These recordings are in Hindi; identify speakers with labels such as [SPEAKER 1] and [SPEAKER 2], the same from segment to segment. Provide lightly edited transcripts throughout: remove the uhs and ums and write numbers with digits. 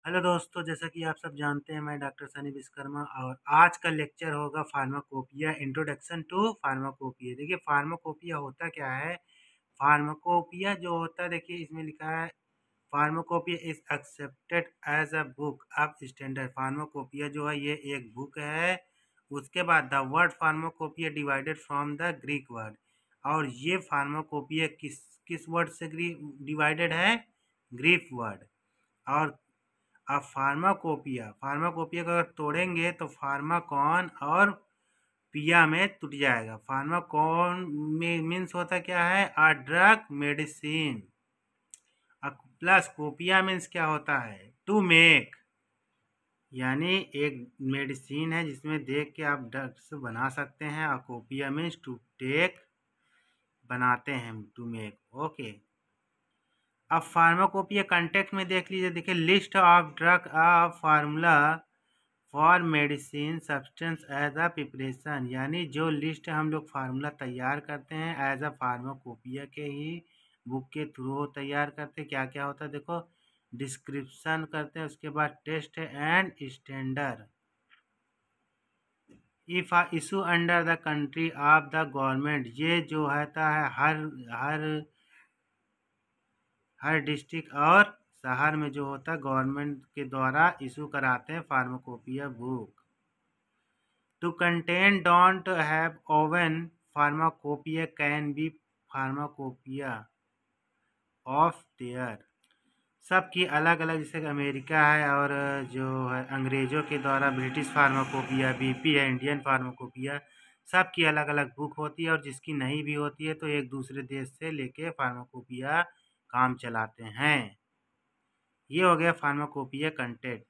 [SPEAKER 1] हेलो दोस्तों, जैसा कि आप सब जानते हैं मैं डॉक्टर सनी विश्वकर्मा और आज का लेक्चर होगा फार्माकोपिया इंट्रोडक्शन टू फार्माकोपिया। देखिए फार्माकोपिया होता क्या है। फार्माकोपिया जो होता है, देखिए इसमें लिखा है pharmacopoeia is accepted as a book of standard. Pharmacopoeia जो है ये एक बुक है। उसके बाद the word pharmacopoeia divided from the Greek word. और ये फार्माकोपिया किस किस वर्ड से डिवाइडेड है? Greek word. और अब फार्माकोपिया को अगर तोड़ेंगे तो फार्माकॉन और पिया में टूट जाएगा। फार्माकॉन में मीन्स होता क्या है? A drug medicine. प्लस कोपिया मीन्स क्या होता है? टू मेक, यानी एक मेडिसिन है जिसमें देख के आप ड्रग्स बना सकते हैं। और कोपिया मीन्स टू टेक, बनाते हैं, टू मेक। ओके, अब फार्माकोपिया कंटेक्ट में देख लीजिए। देखिए list of drug formula for medicine substance as a preparation, यानी जो लिस्ट हम लोग फार्मूला तैयार करते हैं एज अ फार्माकोपिया के ही बुक के थ्रू तैयार करते हैं। क्या क्या होता है देखो, डिस्क्रिप्शन करते हैं, उसके बाद test and standard. If issue under the country of the government, ये जो होता है हर हर डिस्ट्रिक्ट और शहर में जो होता है गवर्नमेंट के द्वारा इशू कराते हैं pharmacopoeia book. To contain don't have own pharmacopoeia can be pharmacopoeia of their. सबकी अलग अलग, जैसे अमेरिका है और जो है अंग्रेज़ों के द्वारा ब्रिटिश फार्माकोपिया, बीपी है, इंडियन फार्माकोपिया, सबकी अलग अलग बुक होती है। और जिसकी नहीं भी होती है तो एक दूसरे देश से लेके फार्माकोपिया काम चलाते हैं। ये हो गया फार्माकोपिया कंटेंट।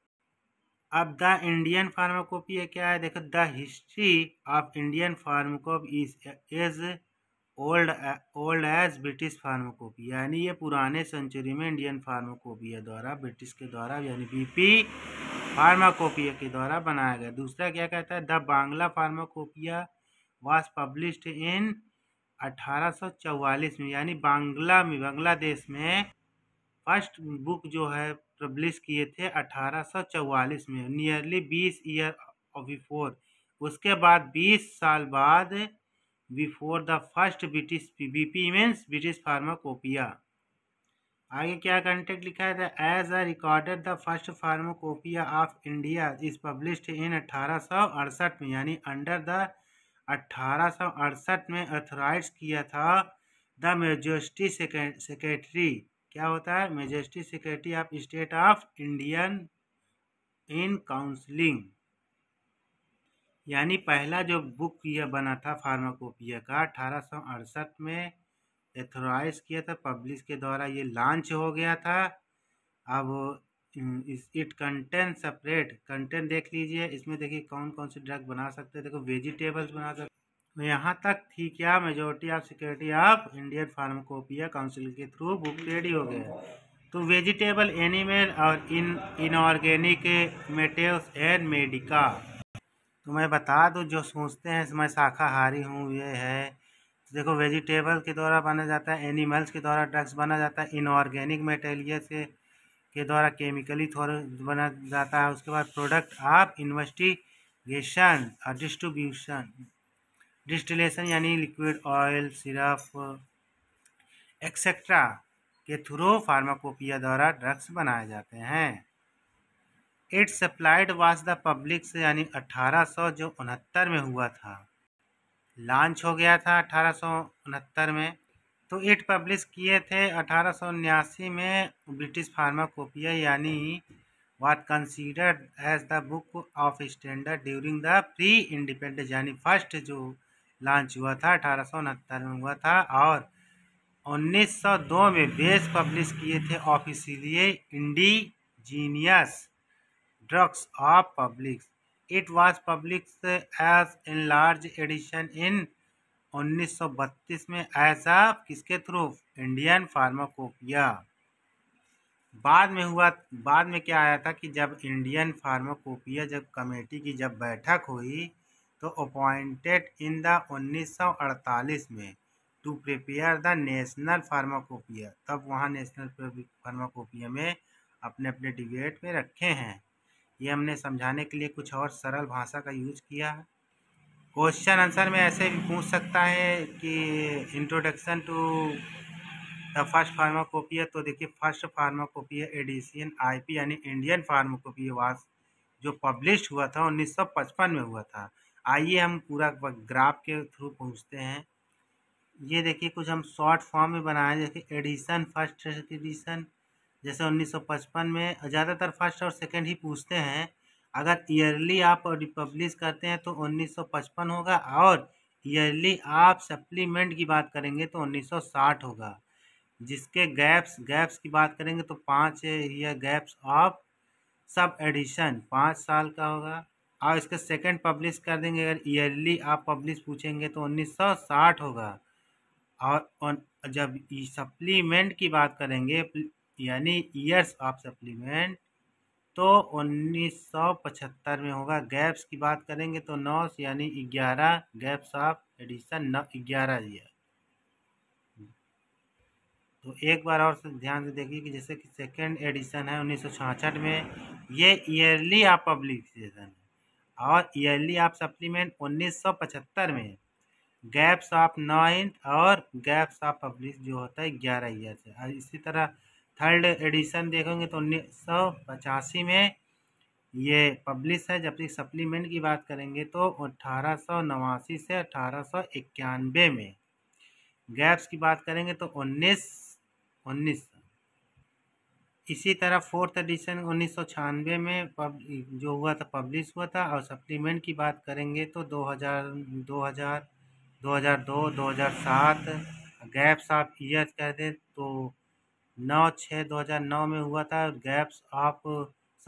[SPEAKER 1] अब द इंडियन फार्माकोपिया क्या है? देखो, the history of Indian pharmacopoeia is old as British pharmacopoeia, यानी ये पुराने सेंचुरी में इंडियन फार्माकोपिया द्वारा, ब्रिटिश के द्वारा, यानी बीपी फार्माकोपिया के द्वारा बनाया गया। दूसरा क्या कहता है? The Bangla pharmacopoeia was published in 1844 में, यानी बांग्लादेश में फर्स्ट बुक जो है पब्लिश किए थे 1844 में, नियरली 20 ईयर बिफोर। उसके बाद 20 साल बाद, before the first British BP means British pharmacopoeia. आगे क्या कंटेंट लिखा है? As a recorded the first pharmacopoeia of India is published in 1868 में, यानी अंडर द 1868 में अथोराइज किया था द मेजेस्टी सेक्रेटरी। क्या होता है? Majesty secretary of state of Indian in counselling, यानी पहला जो बुक यह बना था फार्माकोपिया का 1868 में एथोराइज किया था, पब्लिश के द्वारा ये लॉन्च हो गया था। अब इट कंटेंट सेपरेट कंटेंट देख लीजिए, इसमें देखिए कौन कौन से ड्रग बना सकते हैं। देखो वेजिटेबल्स बना सकते, तो यहाँ तक थी क्या? Majority of security of Indian pharmacopoeia council के थ्रू बुक रेडी हो गया। तो वेजिटेबल, एनिमल और इनऑर्गेनिक मेटेरियल्स एंड मेडिका। तो मैं बता दूं, जो सोचते हैं मैं शाकाहारी हूँ, ये है, तो देखो वेजिटेबल के द्वारा बना जाता है, एनिमल्स के द्वारा ड्रग्स बना जाता है, इनऑर्गेनिक मटेरियल्स के द्वारा केमिकली थोड़ा बना जाता है। उसके बाद प्रोडक्ट ऑफ इन्वेस्टिगेशन और डिस्टिलेशन, यानी लिक्विड ऑयल, सिरप एक्सेट्रा के थ्रू फार्माकोपिया द्वारा ड्रग्स बनाए जाते हैं। It supplied was the public से, यानी 1869 में हुआ था, लॉन्च हो गया था 1869 में। तो इट पब्लिश किए थे 1879 में ब्रिटिश फार्माकोपिया, यानी what considered as the book of standard during the pre independence, यानी फर्स्ट जो लॉन्च हुआ था 1869 में हुआ था। और 1902 में बेस पब्लिश किए थे officially indigenous drugs of public. It was publish as in large edition in 1932 में एज अ किसके थ्रू? Indian pharmacopoeia. बाद में क्या आया था कि जब इंडियन फार्माकोपिया जब कमेटी की जब बैठक हुई तो अपॉइंटेड इन द 1948 में to prepare the national pharmacopoeia, तब वहाँ नेशनल फार्माकोपिया में अपने अपने डिबेट में रखे हैं। ये हमने समझाने के लिए कुछ और सरल भाषा का यूज किया है। क्वेश्चन आंसर में ऐसे भी पूछ सकता है कि introduction to the first pharmacopoeia, तो देखिए फर्स्ट फार्माकोपिया एडिशन आईपी यानी इंडियन फार्माकोपिया वास जो पब्लिश हुआ था 1955 में हुआ था। आइए हम पूरा ग्राफ के थ्रू पूछते हैं। ये देखिए कुछ हम शॉर्ट फॉर्म में बनाए, जैसे एडिशन फर्स्ट एडिशन जैसे 1955 में ज़्यादातर फर्स्ट और सेकंड ही पूछते हैं। अगर ईयरली आप पब्लिश करते हैं तो 1955 होगा, और ईयरली आप सप्लीमेंट की बात करेंगे तो 1960 होगा। जिसके गैप्स की बात करेंगे तो 5 ईयर गैप्स ऑफ सब एडिशन 5 साल का होगा। और इसके सेकंड पब्लिश कर देंगे, अगर ईयरली आप पब्लिश पूछेंगे तो 1960 होगा। और जब सप्लीमेंट की बात करेंगे यानी ईयर्स ऑफ सप्लीमेंट तो 1975 में होगा। गैप्स की बात करेंगे तो 9 यानी 11 गैप्स ऑफ एडिशन 11 ईयर। तो एक बार और से ध्यान से देखिए कि जैसे कि सेकेंड एडिशन है 1966 में, ये ईयरली आप पब्लिकेशन है, और ईयरली आप सप्लीमेंट 1975 में गैप्स ऑफ 9 और गैप्स ऑफ पब्लिश जो होता है 11 ईयर से। और इसी तरह थर्ड एडिशन देखेंगे तो 1985 में ये पब्लिश है, जबकि सप्लीमेंट की बात करेंगे तो 1889 से 1891 में। गैप्स की बात करेंगे तो 19 इसी तरह फोर्थ एडिशन 1996 में जो हुआ था पब्लिश हुआ था। और सप्लीमेंट की बात करेंगे तो 2002 2007। गैप्स ऑफ ईयर्स कह दें तो 9/6/2009 में हुआ था। गैप्स ऑफ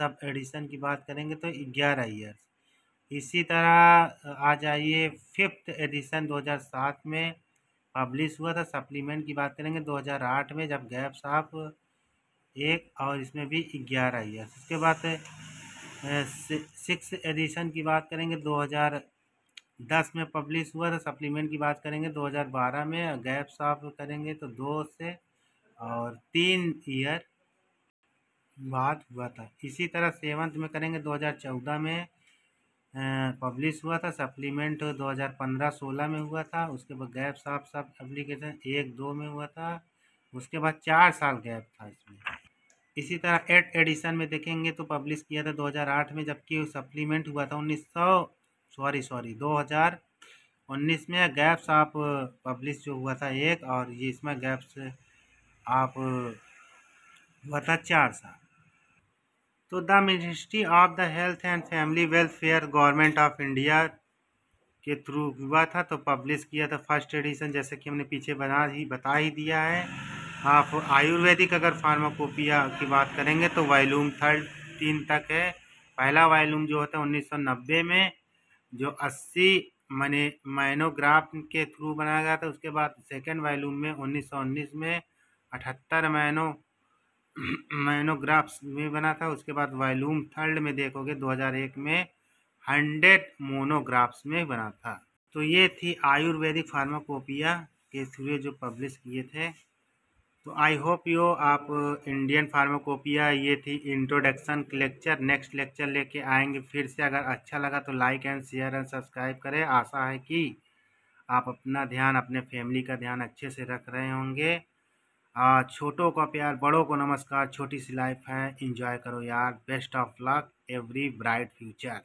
[SPEAKER 1] सब एडिशन की बात करेंगे तो 11 ईयर्स। इसी तरह आ जाइए फिफ्थ एडिशन 2007 में पब्लिश हुआ था। सप्लीमेंट की बात करेंगे 2008 में, जब गैप्स ऑफ 1 और इसमें भी 11 ईयर्स। उसके बाद सिक्स एडिशन की बात करेंगे 2010 में पब्लिश हुआ था। सप्लीमेंट की बात करेंगे 2012 में। गैप्स ऑफ करेंगे तो 2 से और 3 ईयर बाद हुआ था। इसी तरह सेवंथ में करेंगे 2014 में पब्लिश हुआ था। सप्लीमेंट 2015-16 में हुआ था। उसके बाद गैप्स ऑफ सब एप्लीकेशन 1-2 में हुआ था। उसके बाद 4 साल गैप था इसमें। इसी तरह 8 एडिशन में देखेंगे तो पब्लिश किया था 2008 में, जबकि सप्लीमेंट हुआ था 2019 में। गैप्स ऑफ पब्लिश जो हुआ था 1, और ये इसमें गैप्स ऑफ हुआ था 4 साल। तो the ministry of the health and family welfare government of India के थ्रू हुआ था, तो पब्लिश किया था फर्स्ट एडिशन, जैसे कि हमने पीछे बता ही दिया है। आप आयुर्वेदिक अगर फार्माकोपिया की बात करेंगे तो वॉल्यूम 3 तक है। पहला वॉल्यूम जो होता है 1990 में, जो 80 मोनोग्राफ के थ्रू बनाया गया था। उसके बाद सेकेंड वॉल्यूम में 1919 में 78 मोनोग्राफ्स में बना था। उसके बाद वॉल्यूम थर्ड में देखोगे 2001 में 100 मोनोग्राफ्स में बना था। तो ये थी आयुर्वेदिक फार्माकोपिया के थ्रू जो पब्लिश किए थे। तो आई होप आप इंडियन फार्माकोपिया, ये थी इंट्रोडक्शन लेक्चर। नेक्स्ट लेक्चर लेके आएंगे फिर से। अगर अच्छा लगा तो like and share and subscribe करें। आशा है कि आप अपना ध्यान, अपने फैमिली का ध्यान अच्छे से रख रहे होंगे। छोटों को प्यार, बड़ों को नमस्कार। छोटी सी लाइफ है, एंजॉय करो यार। Best of luck, every bright future.